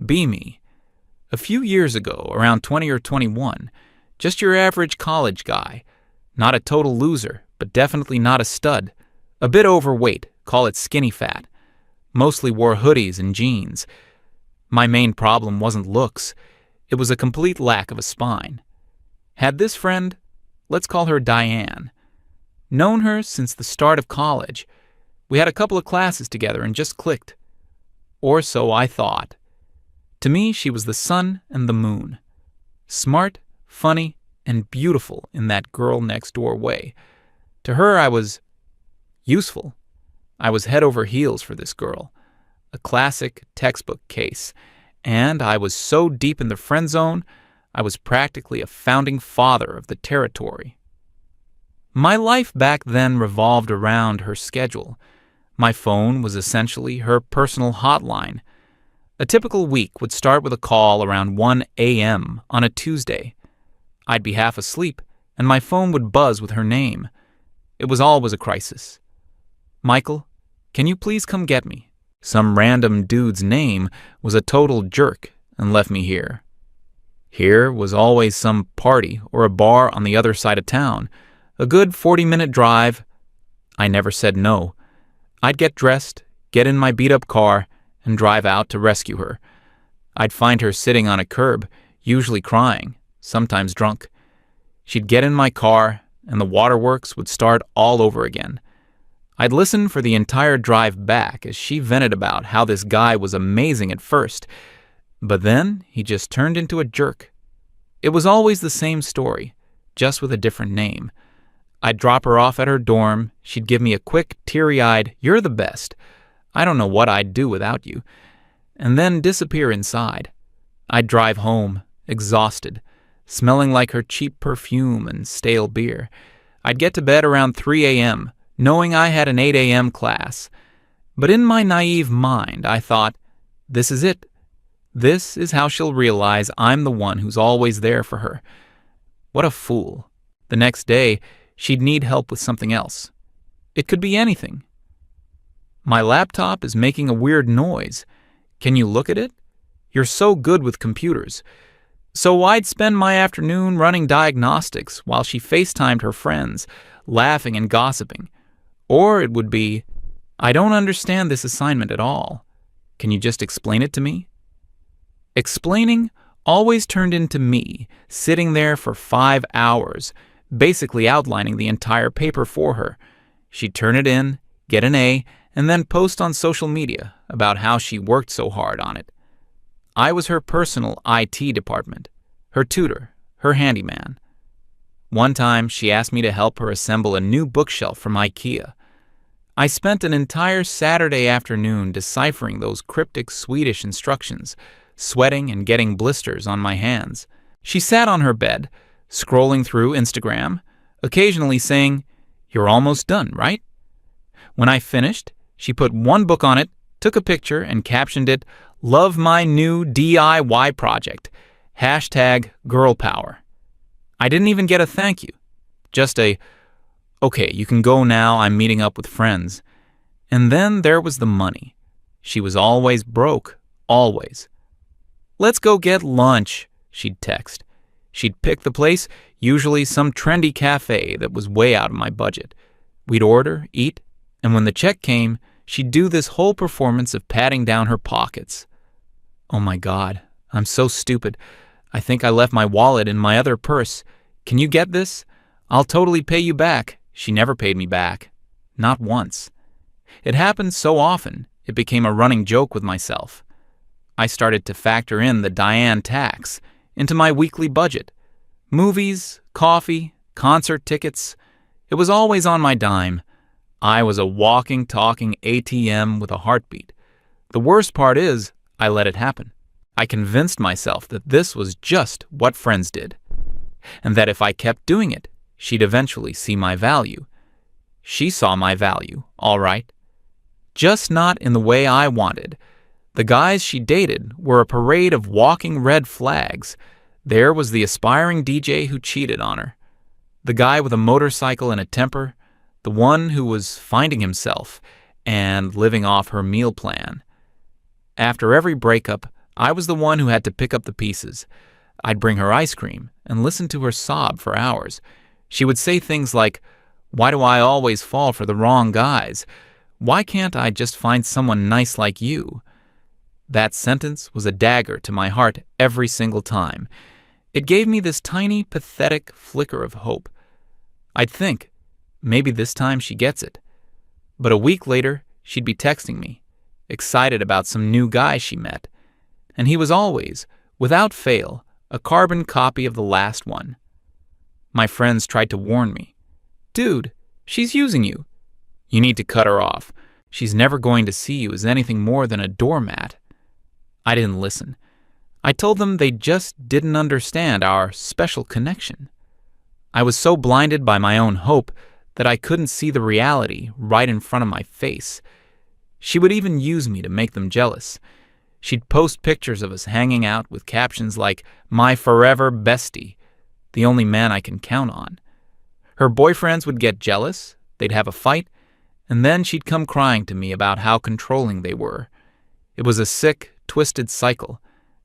be me. A few years ago, around 20 or 21, just your average college guy. Not a total loser, but definitely not a stud. A bit overweight, call it skinny fat. Mostly wore hoodies and jeans. My main problem wasn't looks. It was a complete lack of a spine. Had this friend, let's call her Diane. Known her since the start of college. We had a couple of classes together and just clicked. Or so I thought. To me, she was the sun and the moon. Smart, funny, and beautiful in that girl-next-door way. To her, I was useful. I was head over heels for this girl. A classic textbook case. And I was so deep in the friend zone, I was practically a founding father of the territory. My life back then revolved around her schedule. My phone was essentially her personal hotline. A typical week would start with a call around 1 a.m. on a Tuesday. I'd be half asleep, and my phone would buzz with her name. It was always a crisis. Michael, can you please come get me? Some random dude's name was a total jerk and left me here. Here was always some party or a bar on the other side of town. A good 40-minute drive. I never said no. I'd get dressed, get in my beat-up car, and drive out to rescue her. I'd find her sitting on a curb, usually crying, sometimes drunk. She'd get in my car, and the waterworks would start all over again. I'd listen for the entire drive back as she vented about how this guy was amazing at first, but then he just turned into a jerk. It was always the same story, just with a different name. I'd drop her off at her dorm. She'd give me a quick, teary-eyed, "You're the best. I don't know what I'd do without you," and then disappear inside. I'd drive home, exhausted, smelling like her cheap perfume and stale beer. I'd get to bed around 3 a.m., knowing I had an 8 a.m. class. But in my naive mind, I thought, this is it. This is how she'll realize I'm the one who's always there for her. What a fool. The next day, she'd need help with something else. It could be anything. My laptop is making a weird noise. Can you look at it? You're so good with computers. So I'd spend my afternoon running diagnostics while she FaceTimed her friends, laughing and gossiping. Or it would be, I don't understand this assignment at all. Can you just explain it to me? Explaining always turned into me, sitting there for 5 hours, basically outlining the entire paper for her. She'd turn it in, get an A, and then post on social media about how she worked so hard on it. I was her personal IT department, her tutor, her handyman. One time, she asked me to help her assemble a new bookshelf from IKEA. I spent an entire Saturday afternoon deciphering those cryptic Swedish instructions, sweating and getting blisters on my hands. She sat on her bed, scrolling through Instagram, occasionally saying, "You're almost done, right?" When I finished, she put one book on it, took a picture, and captioned it, "Love my new DIY project. #girlpower." I didn't even get a thank you. Just a, "Okay, you can go now, I'm meeting up with friends." And then there was the money. She was always broke, always. "Let's go get lunch," she'd text. She'd pick the place, usually some trendy cafe that was way out of my budget. We'd order, eat, and when the check came, she'd do this whole performance of patting down her pockets. Oh my God, I'm so stupid. I think I left my wallet in my other purse. Can you get this? I'll totally pay you back. She never paid me back. Not once. It happened so often, it became a running joke with myself. I started to factor in the Diane tax into my weekly budget. Movies, coffee, concert tickets. It was always on my dime. I was a walking, talking ATM with a heartbeat. The worst part is, I let it happen. I convinced myself that this was just what friends did, and that if I kept doing it, she'd eventually see my value. She saw my value, all right. Just not in the way I wanted. The guys she dated were a parade of walking red flags. There was the aspiring DJ who cheated on her, the guy with a motorcycle and a temper, the one who was finding himself and living off her meal plan. After every breakup, I was the one who had to pick up the pieces. I'd bring her ice cream and listen to her sob for hours. She would say things like, "Why do I always fall for the wrong guys? Why can't I just find someone nice like you?" That sentence was a dagger to my heart every single time. It gave me this tiny, pathetic flicker of hope. I'd think, maybe this time she gets it. But a week later, she'd be texting me, excited about some new guy she met. And he was always, without fail, a carbon copy of the last one. My friends tried to warn me. "Dude, she's using you. You need to cut her off. She's never going to see you as anything more than a doormat." I didn't listen. I told them they just didn't understand our special connection. I was so blinded by my own hope that I couldn't see the reality right in front of my face. She would even use me to make them jealous. She'd post pictures of us hanging out with captions like, "My forever bestie, the only man I can count on." Her boyfriends would get jealous, they'd have a fight, and then she'd come crying to me about how controlling they were. It was a sick, twisted cycle,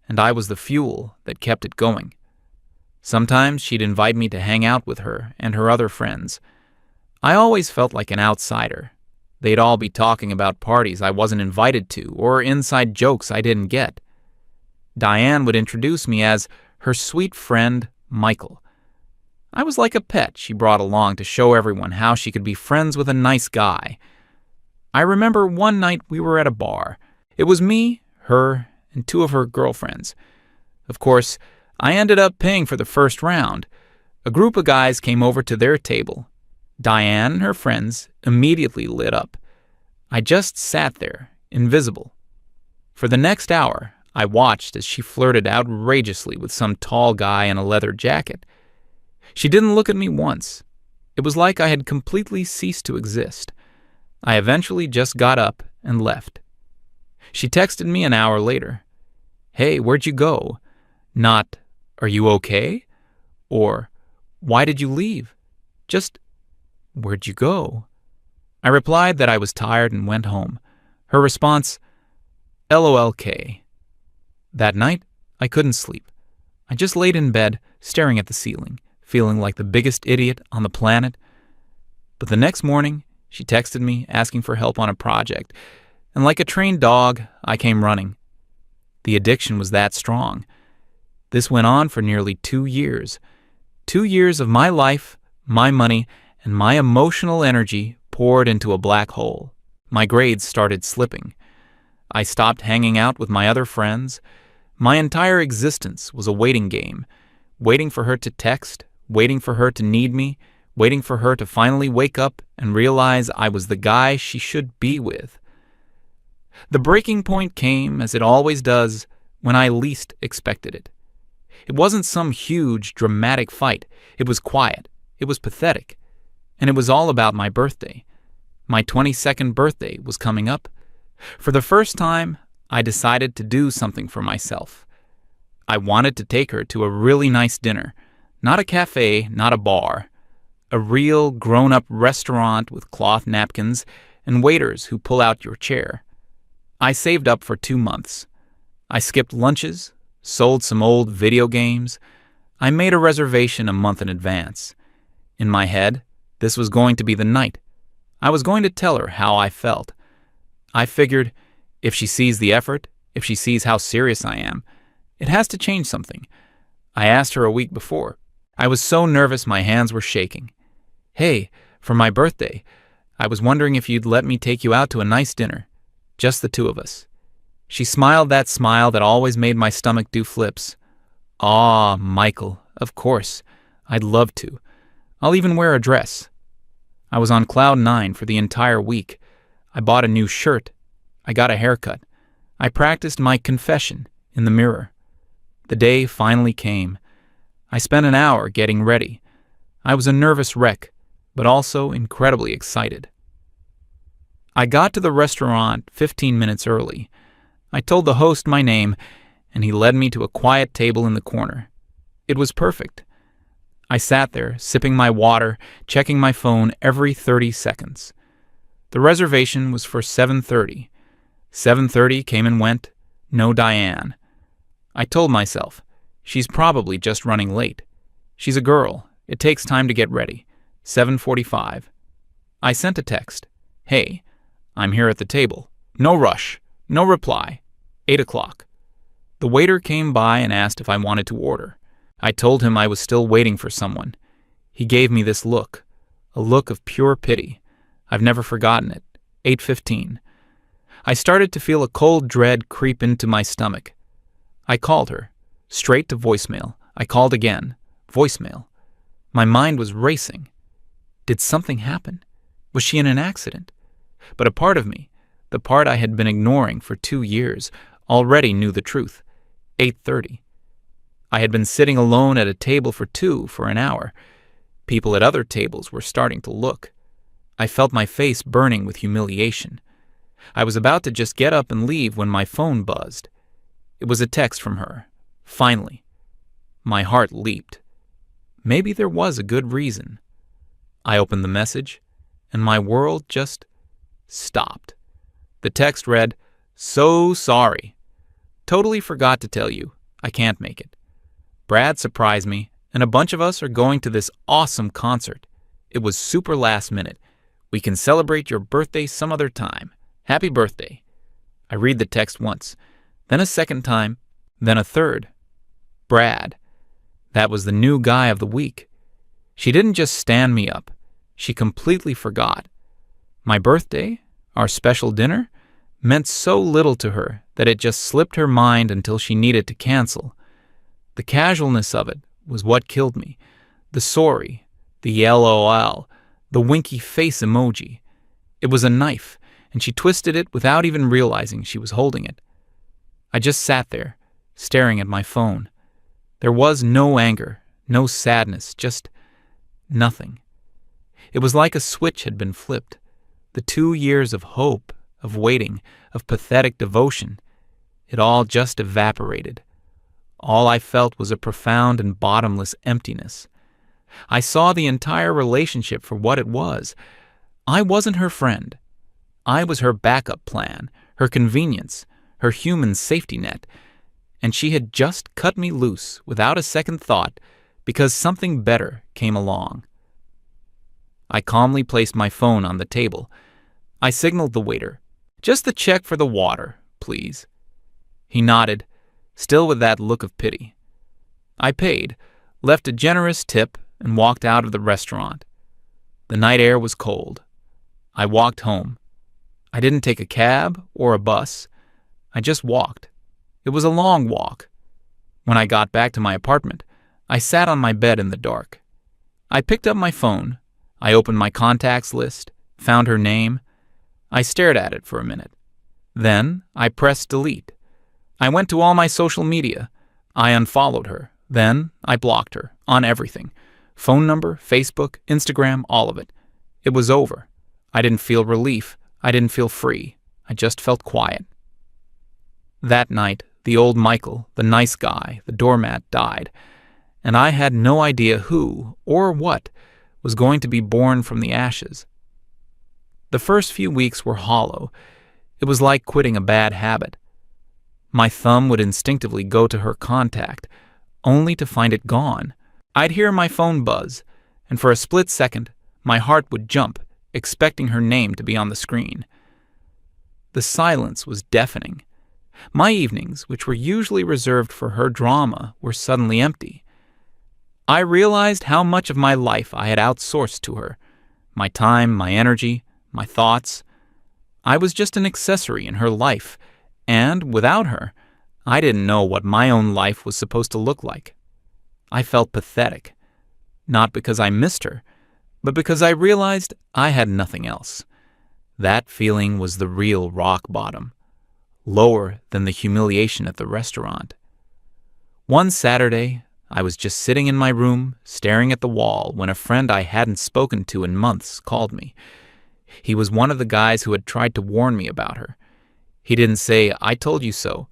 and I was the fuel that kept it going. Sometimes she'd invite me to hang out with her and her other friends. I always felt like an outsider. They'd all be talking about parties I wasn't invited to or inside jokes I didn't get. Diane would introduce me as her sweet friend, Michael. I was like a pet she brought along to show everyone how she could be friends with a nice guy. I remember one night we were at a bar. It was me, her, and two of her girlfriends. Of course, I ended up paying for the first round. A group of guys came over to their table. Diane and her friends immediately lit up. I just sat there, invisible. For the next hour, I watched as she flirted outrageously with some tall guy in a leather jacket. She didn't look at me once. It was like I had completely ceased to exist. I eventually just got up and left. She texted me an hour later. "Hey, where'd you go?" Not, "Are you okay?" Or, "Why did you leave?" Just, "Where'd you go?" I replied that I was tired and went home. Her response, "LOLK." That night, I couldn't sleep. I just laid in bed, staring at the ceiling, feeling like the biggest idiot on the planet. But the next morning, she texted me asking for help on a project, and like a trained dog, I came running. The addiction was that strong. This went on for nearly 2 years. 2 years of my life, my money, and my emotional energy poured into a black hole. My grades started slipping. I stopped hanging out with my other friends. My entire existence was a waiting game, waiting for her to text, waiting for her to need me, waiting for her to finally wake up and realize I was the guy she should be with. The breaking point came, as it always does, when I least expected it. It wasn't some huge, dramatic fight. It was quiet. It was pathetic. And it was all about my birthday. My 22nd birthday was coming up. For the first time, I decided to do something for myself. I wanted to take her to a really nice dinner. Not a cafe, not a bar. A real, grown-up restaurant with cloth napkins and waiters who pull out your chair. I saved up for 2 months. I skipped lunches, sold some old video games. I made a reservation a month in advance. In my head, this was going to be the night. I was going to tell her how I felt. I figured, if she sees the effort, if she sees how serious I am, it has to change something. I asked her a week before. I was so nervous my hands were shaking. "Hey, for my birthday, I was wondering if you'd let me take you out to a nice dinner. Just the two of us." She smiled that smile that always made my stomach do flips. "Aw, Michael, of course. I'd love to. I'll even wear a dress." I was on cloud 9 for the entire week. I bought a new shirt. I got a haircut. I practiced my confession in the mirror. The day finally came. I spent an hour getting ready. I was a nervous wreck, but also incredibly excited. I got to the restaurant 15 minutes early. I told the host my name, and he led me to a quiet table in the corner. It was perfect. I sat there, sipping my water, checking my phone every 30 seconds. The reservation was for 7:30. 7:30 came and went. No Diane. I told myself, she's probably just running late. She's a girl. It takes time to get ready. 7:45. I sent a text. Hey, I'm here at the table. No rush. No reply. 8 o'clock. The waiter came by and asked if I wanted to order. I told him I was still waiting for someone. He gave me this look, a look of pure pity. I've never forgotten it. 8:15. I started to feel a cold dread creep into my stomach. I called her. Straight to voicemail. I called again. Voicemail. My mind was racing. Did something happen? Was she in an accident? But a part of me, the part I had been ignoring for 2 years, already knew the truth. 8:30. I had been sitting alone at a table for two for an hour. People at other tables were starting to look. I felt my face burning with humiliation. I was about to just get up and leave when my phone buzzed. It was a text from her. Finally. My heart leaped. Maybe there was a good reason. I opened the message, and my world just stopped. The text read, "So sorry. Totally forgot to tell you. I can't make it. Brad surprised me, and a bunch of us are going to this awesome concert. It was super last minute. We can celebrate your birthday some other time. Happy birthday." I read the text once, then a second time, then a third. Brad. That was the new guy of the week. She didn't just stand me up. She completely forgot. My birthday, our special dinner, meant so little to her that it just slipped her mind until she needed to cancel. The casualness of it was what killed me. The sorry, the LOL, the winky face emoji. It was a knife, and she twisted it without even realizing she was holding it. I just sat there, staring at my phone. There was no anger, no sadness, just nothing. It was like a switch had been flipped. The 2 years of hope, of waiting, of pathetic devotion, it all just evaporated. All I felt was a profound and bottomless emptiness. I saw the entire relationship for what it was. I wasn't her friend. I was her backup plan, her convenience, her human safety net, and she had just cut me loose without a second thought because something better came along. I calmly placed my phone on the table. I signaled the waiter, "Just the check for the water, please." He nodded, still with that look of pity. I paid, left a generous tip, and walked out of the restaurant. The night air was cold. I walked home. I didn't take a cab or a bus. I just walked. It was a long walk. When I got back to my apartment, I sat on my bed in the dark. I picked up my phone. I opened my contacts list, found her name. I stared at it for a minute. Then I pressed delete. I went to all my social media. I unfollowed her. Then I blocked her on everything. Phone number, Facebook, Instagram, all of it. It was over. I didn't feel relief. I didn't feel free. I just felt quiet. That night, the old Michael, the nice guy, the doormat, died, and I had no idea who or what was going to be born from the ashes. The first few weeks were hollow. It was like quitting a bad habit. My thumb would instinctively go to her contact, only to find it gone. I'd hear my phone buzz, and for a split second, my heart would jump, expecting her name to be on the screen. The silence was deafening. My evenings, which were usually reserved for her drama, were suddenly empty. I realized how much of my life I had outsourced to her. My time, my energy, my thoughts. I was just an accessory in her life, and without her, I didn't know what my own life was supposed to look like. I felt pathetic, not because I missed her, but because I realized I had nothing else. That feeling was the real rock bottom, lower than the humiliation at the restaurant. One Saturday, I was just sitting in my room, staring at the wall, when a friend I hadn't spoken to in months called me. He was one of the guys who had tried to warn me about her. He didn't say, "I told you so."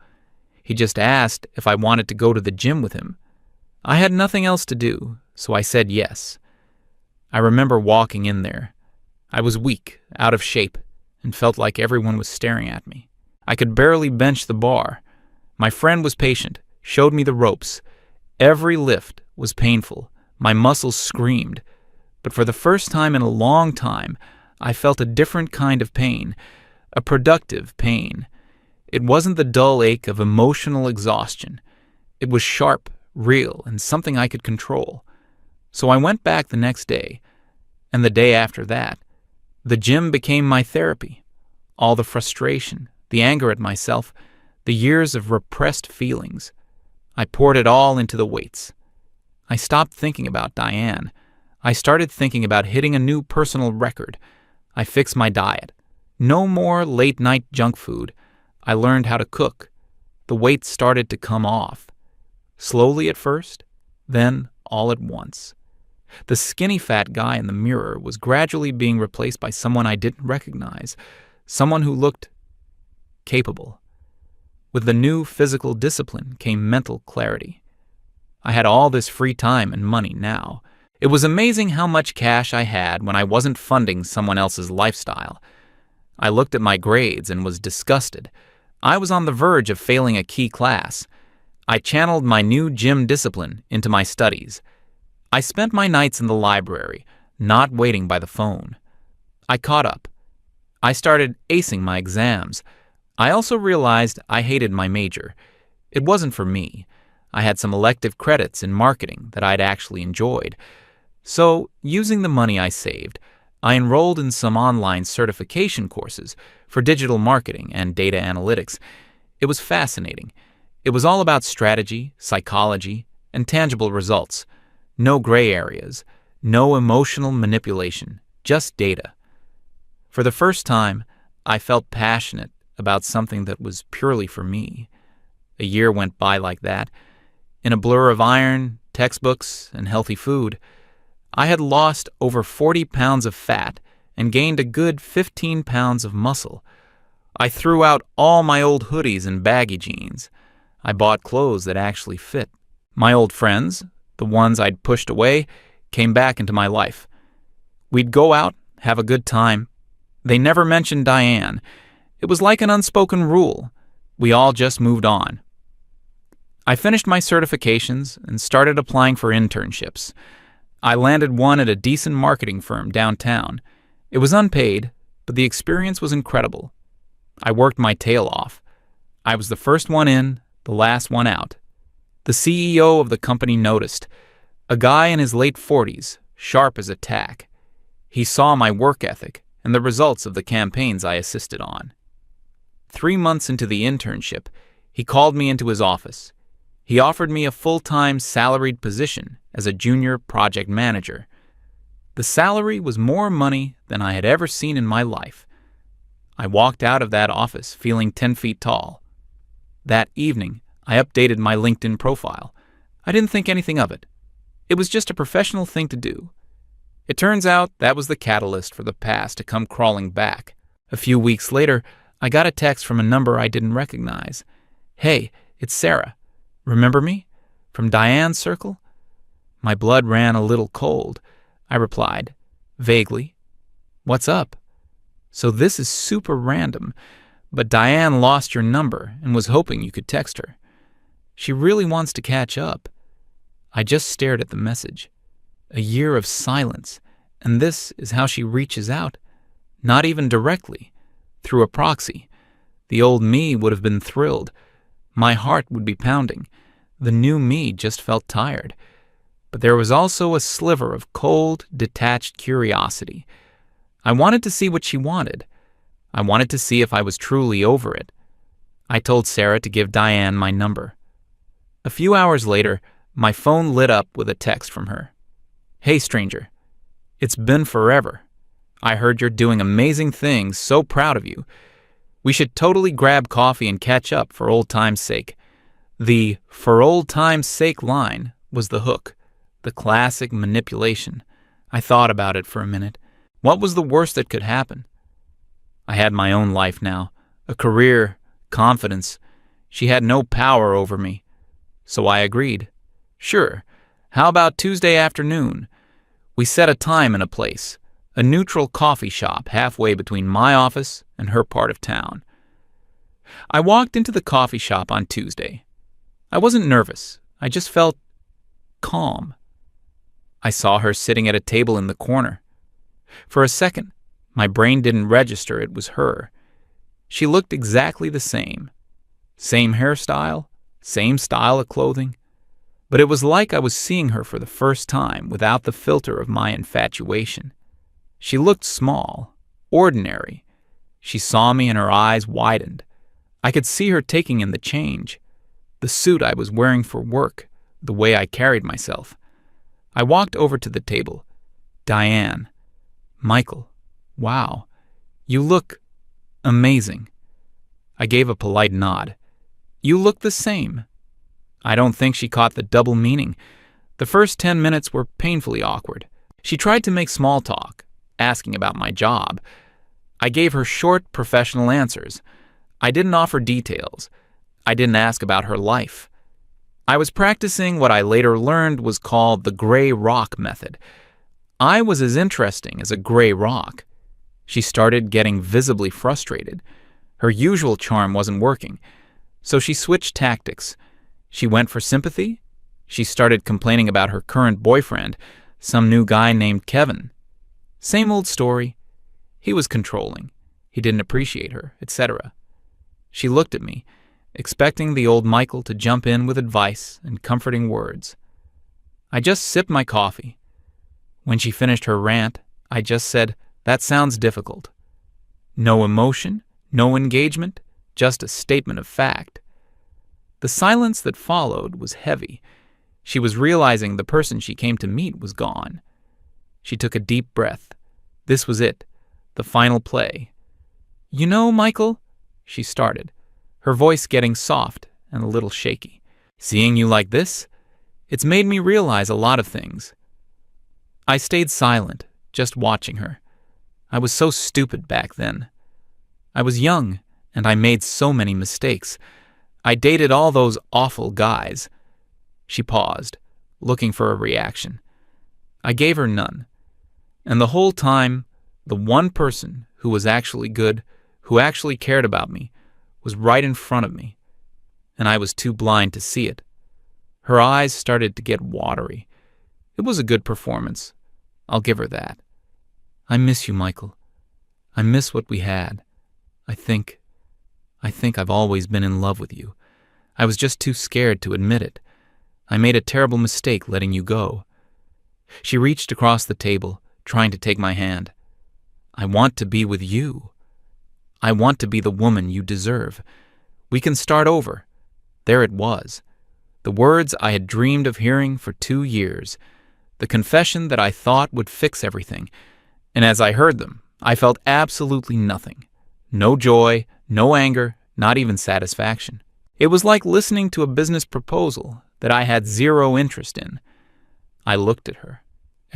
He just asked if I wanted to go to the gym with him. I had nothing else to do, so I said yes. I remember walking in there. I was weak, out of shape, and felt like everyone was staring at me. I could barely bench the bar. My friend was patient. showed me the ropes. Every lift was painful. My muscles screamed. But for the first time in a long time, I felt a different kind of pain, a productive pain. It wasn't the dull ache of emotional exhaustion. It was sharp, real, and something I could control. So I went back the next day, and the day after that. The gym became my therapy. All the frustration, the anger at myself, the years of repressed feelings. I poured it all into the weights. I stopped thinking about Diane. I started thinking about hitting a new personal record. I fixed my diet. No more late-night junk food. I learned how to cook. The weight started to come off. Slowly at first, then all at once. The skinny fat guy in the mirror was gradually being replaced by someone I didn't recognize, someone who looked capable. With the new physical discipline came mental clarity. I had all this free time and money now. It was amazing how much cash I had when I wasn't funding someone else's lifestyle. I looked at my grades and was disgusted. I was on the verge of failing a key class. I channeled my new gym discipline into my studies. I spent my nights in the library, not waiting by the phone. I caught up. I started acing my exams. I also realized I hated my major. It wasn't for me. I had some elective credits in marketing that I'd actually enjoyed. So, using the money I saved, I enrolled in some online certification courses for digital marketing and data analytics. It was fascinating. It was all about strategy, psychology, and tangible results. No gray areas, no emotional manipulation, just data. For the first time, I felt passionate about something that was purely for me. A year went by like that. In a blur of iron, textbooks, and healthy food, I had lost over 40 pounds of fat and gained a good 15 pounds of muscle. I threw out all my old hoodies and baggy jeans. I bought clothes that actually fit. My old friends, the ones I'd pushed away, came back into my life. We'd go out, have a good time. They never mentioned Diane. It was like an unspoken rule. We all just moved on. I finished my certifications and started applying for internships. I landed one at a decent marketing firm downtown. It was unpaid, but the experience was incredible. I worked my tail off. I was the first one in, the last one out. The CEO of the company noticed. A guy in his late 40s, sharp as a tack. He saw my work ethic and the results of the campaigns I assisted on. 3 months into the internship, he called me into his office. He offered me a full-time salaried position as a junior project manager. The salary was more money than I had ever seen in my life. I walked out of that office feeling 10 feet tall. That evening, I updated my LinkedIn profile. I didn't think anything of it. It was just a professional thing to do. It turns out that was the catalyst for the past to come crawling back. A few weeks later, I got a text from a number I didn't recognize. "Hey, it's Sarah. Remember me? From Diane's circle?" My blood ran a little cold. I replied, vaguely, "What's up?" "So this is super random, but Diane lost your number and was hoping you could text her. She really wants to catch up." I just stared at the message. A year of silence, and this is how she reaches out? Not even directly, through a proxy. The old me would have been thrilled. My heart would be pounding. The new me just felt tired. But there was also a sliver of cold, detached curiosity. I wanted to see what she wanted. I wanted to see if I was truly over it. I told Sarah to give Diane my number. A few hours later, my phone lit up with a text from her. "Hey, stranger. It's been forever. I heard you're doing amazing things, so proud of you. We should totally grab coffee and catch up for old time's sake." The "for old time's sake" line was the hook, the classic manipulation. I thought about it for a minute. What was the worst that could happen? I had my own life now, a career, confidence. She had no power over me. So I agreed. Sure, how about Tuesday afternoon? We set a time and a place, a neutral coffee shop halfway between my office and her part of town. I walked into the coffee shop on Tuesday. I wasn't nervous. I just felt calm. I saw her sitting at a table in the corner. For a second, my brain didn't register it was her. She looked exactly the same. Same hairstyle, same style of clothing. But it was like I was seeing her for the first time without the filter of my infatuation. She looked small, ordinary. She saw me and her eyes widened. I could see her taking in the change, the suit I was wearing for work, the way I carried myself. I walked over to the table. Diane. Michael. Wow. You look amazing. I gave a polite nod. You look the same. I don't think she caught the double meaning. The first 10 minutes were painfully awkward. She tried to make small talk, asking about my job. I gave her short, professional answers. I didn't offer details. I didn't ask about her life. I was practicing what I later learned was called the gray rock method. I was as interesting as a gray rock. She started getting visibly frustrated. Her usual charm wasn't working, so she switched tactics. She went for sympathy. She started complaining about her current boyfriend, some new guy named Kevin. Same old story. He was controlling. He didn't appreciate her, etc. She looked at me, expecting the old Michael to jump in with advice and comforting words. I just sipped my coffee. When she finished her rant, I just said, "That sounds difficult." No emotion, no engagement, just a statement of fact. The silence that followed was heavy. She was realizing the person she came to meet was gone. She took a deep breath. This was it, the final play. "You know, Michael," she started, her voice getting soft and a little shaky. "Seeing you like this, it's made me realize a lot of things." I stayed silent, just watching her. I was so stupid back then. I was young, and I made so many mistakes. I dated all those awful guys. She paused, looking for a reaction. I gave her none. And the whole time, the one person who was actually good, who actually cared about me, was right in front of me. And I was too blind to see it. Her eyes started to get watery. It was a good performance. I'll give her that. I miss you, Michael. I miss what we had. I think I've always been in love with you. I was just too scared to admit it. I made a terrible mistake letting you go. She reached across the table, trying to take my hand. I want to be with you. I want to be the woman you deserve. We can start over. There it was. The words I had dreamed of hearing for 2 years. The confession that I thought would fix everything. And as I heard them, I felt absolutely nothing. No joy, no anger, not even satisfaction. It was like listening to a business proposal that I had zero interest in. I looked at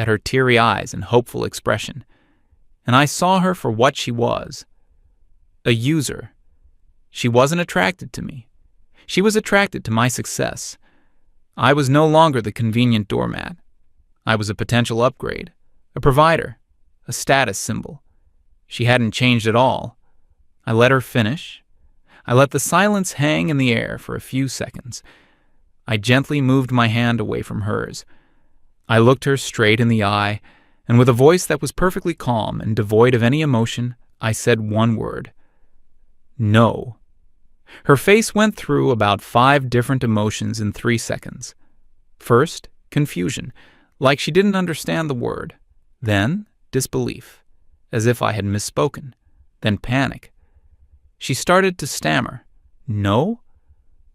her teary eyes and hopeful expression, and I saw her for what she was. A user. She wasn't attracted to me. She was attracted to my success. I was no longer the convenient doormat. I was a potential upgrade, a provider, a status symbol. She hadn't changed at all. I let her finish. I let the silence hang in the air for a few seconds. I gently moved my hand away from hers. I looked her straight in the eye, and with a voice that was perfectly calm and devoid of any emotion, I said one word. No. Her face went through about 5 different emotions in 3 seconds. First, confusion, like she didn't understand the word. Then, disbelief, as if I had misspoken. Then panic. She started to stammer. No?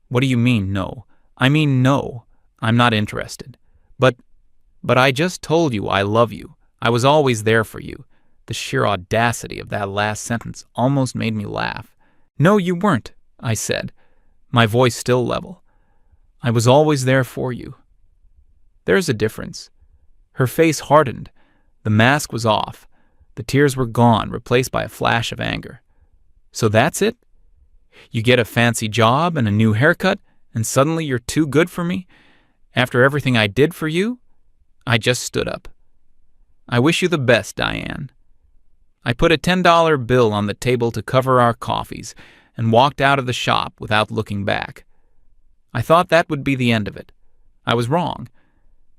What do you mean, no? I mean, no. I'm not interested. But I just told you I love you. I was always there for you. The sheer audacity of that last sentence almost made me laugh. No, you weren't, I said, my voice still level. I was always there for you. There's a difference. Her face hardened. The mask was off. The tears were gone, replaced by a flash of anger. So that's it? You get a fancy job and a new haircut, and suddenly you're too good for me? After everything I did for you? I just stood up. I wish you the best, Diane. I put a $10 bill on the table to cover our coffees and walked out of the shop without looking back. I thought that would be the end of it. I was wrong.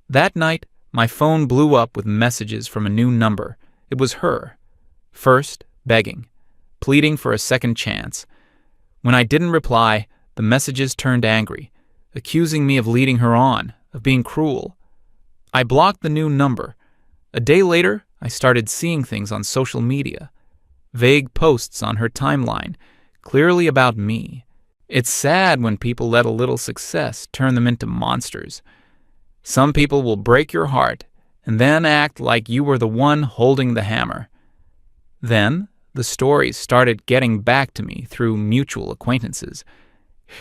That night, my phone blew up with messages from a new number. It was her. First, begging, pleading for a second chance. When I didn't reply, the messages turned angry, accusing me of leading her on, of being cruel. I blocked the new number. A day later, I started seeing things on social media. Vague posts on her timeline, clearly about me. It's sad when people let a little success turn them into monsters. Some people will break your heart and then act like you were the one holding the hammer. Then, the stories started getting back to me through mutual acquaintances.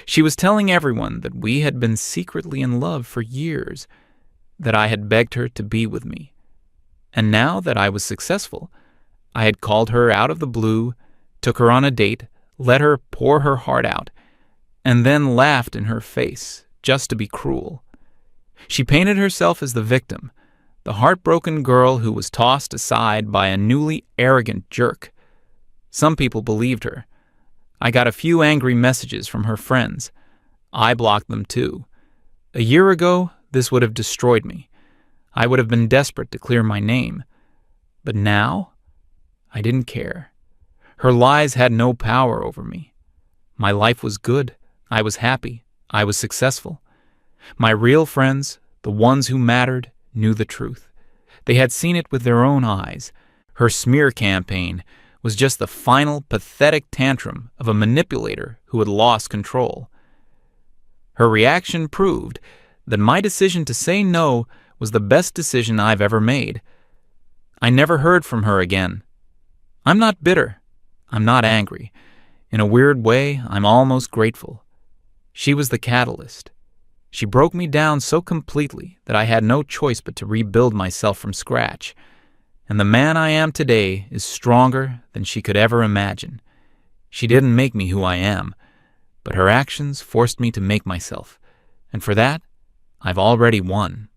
She was telling everyone that we had been secretly in love for years, that I had begged her to be with me. And now that I was successful, I had called her out of the blue, took her on a date, let her pour her heart out, and then laughed in her face just to be cruel. She painted herself as the victim, the heartbroken girl who was tossed aside by a newly arrogant jerk. Some people believed her. I got a few angry messages from her friends. I blocked them too. A year ago, this would have destroyed me. I would have been desperate to clear my name. But now, I didn't care. Her lies had no power over me. My life was good. I was happy. I was successful. My real friends, the ones who mattered, knew the truth. They had seen it with their own eyes. Her smear campaign was just the final pathetic tantrum of a manipulator who had lost control. Her reaction proved that my decision to say no was the best decision I've ever made. I never heard from her again. I'm not bitter. I'm not angry. In a weird way, I'm almost grateful. She was the catalyst. She broke me down so completely that I had no choice but to rebuild myself from scratch. And the man I am today is stronger than she could ever imagine. She didn't make me who I am, but her actions forced me to make myself. And for that, I've already won.